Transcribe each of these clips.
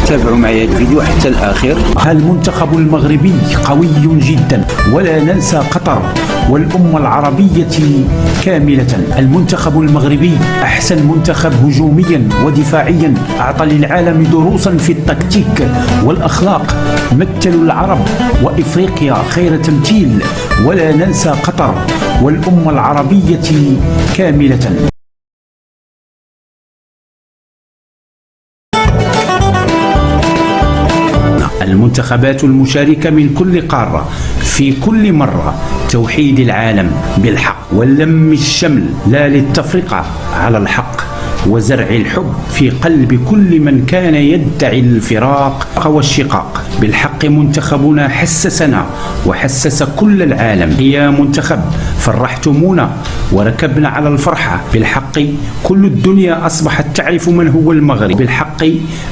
تابعوا معي هذا الفيديو حتى الآخر. المنتخب المغربي قوي جدا، ولا ننسى قطر والأمة العربية كاملة. المنتخب المغربي أحسن منتخب هجوميا ودفاعيا، أعطى للعالم دروسا في التكتيك والأخلاق، مثلوا العرب وإفريقيا خير تمثيل. ولا ننسى قطر والأمة العربية كاملة. المنتخبات المشاركة من كل قارة في كل مرة توحيد العالم بالحق ولم الشمل، لا للتفرقة على الحق وزرع الحب في قلب كل من كان يدعي الفراق والشقاق. بالحق منتخبنا حسسنا وحسس كل العالم. يا منتخب فرحتمونا وركبنا على الفرحة. بالحق كل الدنيا أصبحت تعرف من هو المغرب، بالحق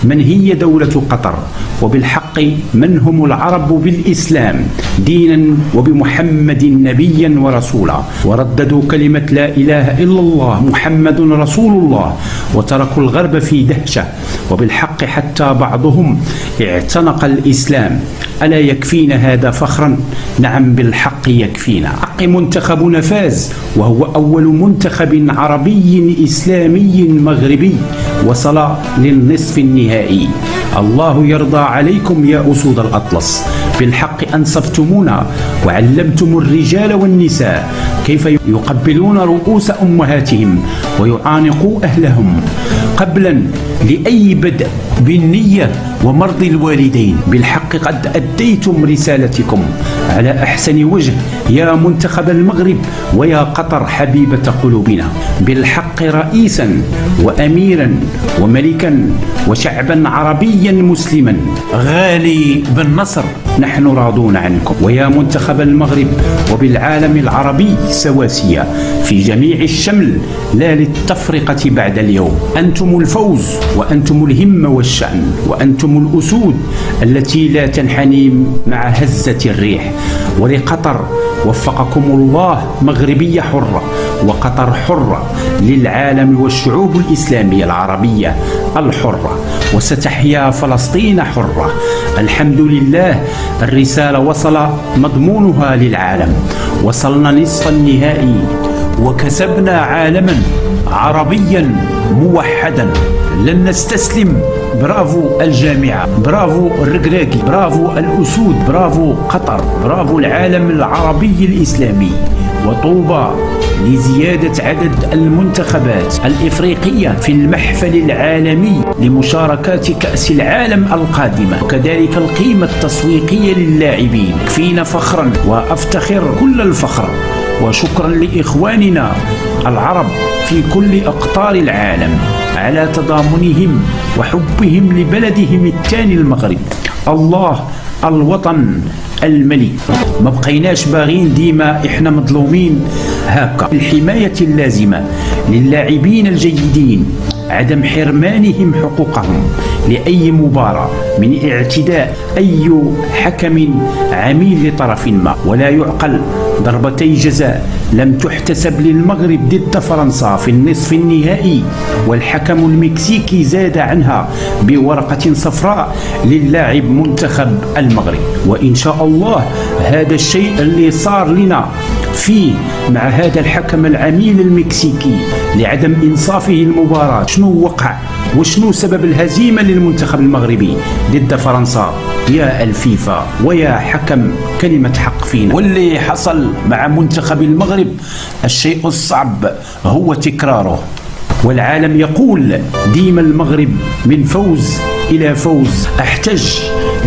من هي دولة قطر، وبالحق من هم العرب بالإسلام دينا وبمحمد نبيا ورسولا. ورددوا كلمة لا إله إلا الله محمد رسول الله، وتركوا الغرب في دهشة. وبالحق حتى بعضهم اعتنق الإسلام. ألا يكفينا هذا فخرا؟ نعم بالحق يكفينا. حق منتخبنا فاز، وهو أول منتخب عربي إسلامي مغربي وصل للنصف النهائي. الله يرضى عليكم يا أسود الأطلس. بالحق أنصفتمونا وعلمتم الرجال والنساء كيف يقبلون رؤوس أمهاتهم ويعانقوا أهلهم قبلا لأي بدء بالنية ومرض الوالدين. بالحق قد أديتم رسالتكم على أحسن وجه يا منتخب المغرب ويا قطر حبيبة قلوبنا. بالحق رئيسا وأميرا وملكا وشعبا عربيا مسلما غالي بالنصر نحن راضون عنكم. ويا منتخب المغرب وبالعالم العربي سواسية في جميع الشمل، لا للتفرقة بعد اليوم. أنتم الفوز وأنتم الهمة والشأن، وأنتم الأسود التي لا تنحني مع هزة الريح. ولقطر وفقكم الله مغربية حرة وقطر حرة للعالم والشعوب الإسلامية العربية الحرة، وستحيا فلسطين حرة. الحمد لله الرسالة وصل مضمونها للعالم، وصلنا نصف النهائي وكسبنا عالما عربيا موحدا. لن نستسلم. برافو الجامعة، برافو الركراكي، برافو الأسود، برافو قطر، برافو العالم العربي الإسلامي. وطوبى لزيادة عدد المنتخبات الإفريقية في المحفل العالمي لمشاركات كأس العالم القادمة، وكذلك القيمة التسويقية للاعبين. يكفينا فخرا وأفتخر كل الفخر. وشكرا لإخواننا العرب في كل أقطار العالم على تضامنهم وحبهم لبلدهم الثاني المغرب. الله الوطن الملك. ما بقيناش باغين ديما احنا مظلومين هكا. الحماية اللازمة للاعبين الجيدين، عدم حرمانهم حقوقهم لأي مباراة من اعتداء أي حكم عميل لطرف ما. ولا يعقل ضربتي جزاء لم تحتسب للمغرب ضد فرنسا في النصف النهائي، والحكم المكسيكي زاد عنها بورقة صفراء للاعب منتخب المغرب. وإن شاء الله هذا الشيء اللي صار لنا فيه مع هذا الحكم العميل المكسيكي لعدم إنصافه المباراة، شنو وقع وشنو سبب الهزيمة للمنتخب المغربي ضد فرنسا؟ يا الفيفا ويا حكم كلمة حق فينا. واللي حصل مع منتخب المغرب الشيء الصعب هو تكراره. والعالم يقول ديما المغرب من فوز إلى فوز. أحتج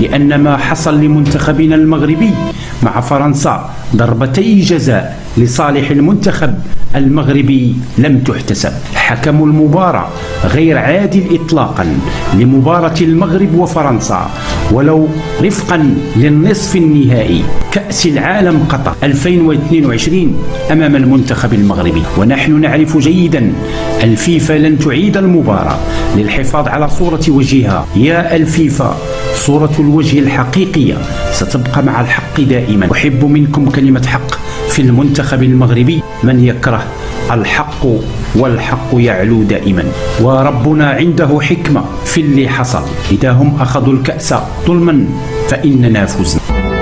لأن ما حصل لمنتخبنا المغربي مع فرنسا ضربتي جزاء لصالح المنتخب المغربي لم تحتسب. حكم المباراة غير عادل إطلاقا لمباراة المغرب وفرنسا، ولو رفقا للنصف النهائي كأس العالم قطر 2022 أمام المنتخب المغربي. ونحن نعرف جيدا الفيفا لن تعيد المباراة للحفاظ على صورة وجهها. يا الفيفا صورة الوجه الحقيقية ستبقى مع الحق دائما. أحب منكم كلمة حق في المنتخب المغربي. من يكره الحق، والحق يعلو دائما، وربنا عنده حكمة في اللي حصل. إذا هم أخذوا الكأس ظلما فإننا فزنا.